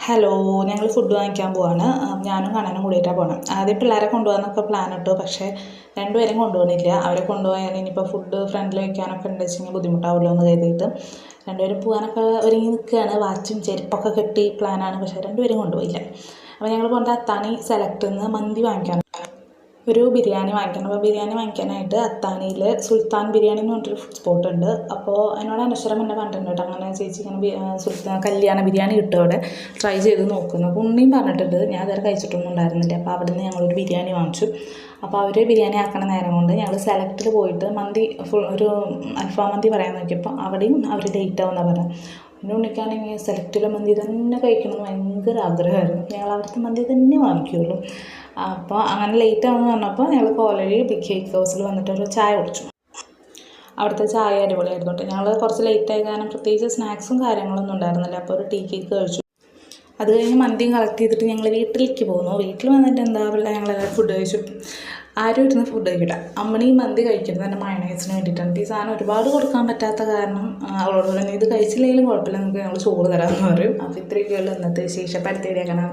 Hello, ഞങ്ങൾ food വാങ്ങിക്കാൻ പോവാണ്. ഞാനും കണ്ണനും കൂടിയിട്ടാണ് പോകണം. ആദ്യം പിള്ളേരെ കൊണ്ടുപോകാമെന്നൊക്കെ പ്ലാൻ ഇട്ടു. പക്ഷേ രണ്ടുപേരും കൊണ്ടുപോകുന്നില്ല. അവരെ കൊണ്ടുപോയാൽ ഇനിയിപ്പോൾ ഫുഡ് ഫ്രണ്ടിൽ വയ്ക്കാനൊക്കെ ഉണ്ട് വെച്ചെങ്കിൽ ബുദ്ധിമുട്ടാവുമല്ലോ എന്ന് കരുതിയിട്ട് രണ്ടുപേരും പോകാനൊക്കെ ഒരുങ്ങി നിൽക്കുകയാണ്. വാച്ചും ചെരുപ്പൊക്കെ കെട്ടി പ്ലാനാണ്. പക്ഷേ രണ്ടുപേരും കൊണ്ടുപോയില്ല. അപ്പോൾ ഞങ്ങൾ പോകേണ്ട അത്താണി സെലക്ട് നിന്ന് മന്തി വാങ്ങിക്കാൻ, ഒരു ബിരിയാണി വാങ്ങിക്കണം. അപ്പോൾ ബിരിയാണി വാങ്ങിക്കാനായിട്ട് അത്താണിയിൽ സുൽത്താൻ ബിരിയാണി എന്ന് പറഞ്ഞിട്ടൊരു ഫുഡ് സ്പോട്ട് ഉണ്ട്. അപ്പോൾ എന്നോട് അനശ്വരം എന്നെ പറഞ്ഞിട്ടുണ്ട് കേട്ടോ, അങ്ങനെ ചേച്ചി ഇങ്ങനെ കല്യാണ ബിരിയാണി കിട്ടും അവിടെ, ട്രൈ ചെയ്ത് നോക്കുന്നു. അപ്പോൾ ഉണ്ണിയും പറഞ്ഞിട്ടുണ്ട്. ഞാൻ ഇതുവരെ കഴിച്ചിട്ടൊന്നും ഉണ്ടായിരുന്നില്ല. അപ്പോൾ അവിടെ നിന്ന് ഞങ്ങളൊരു ബിരിയാണി വാങ്ങിച്ചു. അപ്പോൾ അവർ ബിരിയാണി ആക്കണ നേരം കൊണ്ട് ഞങ്ങൾ സെലക്റ്റിൽ പോയിട്ട് മന്തി ഒരു അൽഫാം മന്തി പറയാൻ നോക്കിയപ്പോൾ അവിടെയും അവർ ലേറ്റ് ആവുമെന്നാണ് പറഞ്ഞത്. പിന്നെ ഉണ്ണിക്കാണെങ്കിൽ സെലക്റ്റിലെ മന്തി തന്നെ കഴിക്കണമെന്ന് ഭയങ്കര ആഗ്രഹമായിരുന്നു. ഞങ്ങൾ അവിടുത്തെ മന്തി തന്നെ വാങ്ങിക്കുകയുള്ളൂ. അപ്പോൾ അങ്ങനെ ലേറ്റ് ആണെന്ന് പറഞ്ഞപ്പോൾ ഞങ്ങൾ കോലഴി ബിഗ് കേക്ക് ഹൗസിൽ വന്നിട്ടൊരു ചായ കുടിച്ചു. അവിടുത്തെ ചായ അടിപൊളിയായിരുന്നു കേട്ടോ. ഞങ്ങൾ കുറച്ച് ലേറ്റായി കാരണം പ്രത്യേകിച്ച് സ്നാക്സും കാര്യങ്ങളൊന്നും ഉണ്ടായിരുന്നില്ല. അപ്പോൾ ഒരു ടീ കേക്ക് കഴിച്ചു. അത് കഴിഞ്ഞ് മന്തിയും കളക്ട് ചെയ്തിട്ട് ഞങ്ങൾ വീട്ടിലേക്ക് പോകുന്നു. വീട്ടിൽ വന്നിട്ട് എന്താ പറയുക, ഞങ്ങളെല്ലാവരും ഫുഡ് കഴിച്ചു. ആരും ഇരുന്ന് ഫുഡ് കഴിക്കട്ടെ. അമ്മണി മന്തി കഴിക്കുന്നത് തന്നെ മയണൈസിന് വേണ്ടിയിട്ടാണ്. ഈ സാധനം ഒരുപാട് കൊടുക്കാൻ പറ്റാത്ത കാരണം അവളോട് പറയുന്നത് ഇത് കഴിച്ചില്ലെങ്കിലും കുഴപ്പമില്ല, നമുക്ക് ഞങ്ങൾ ചോറ് തരാമെന്ന് പറയും. അപ്പോൾ ഇത്രയൊക്കെയുള്ള ഇന്നത്തെ വിശേഷം. അടുത്ത വീഡിയോ കാണാം.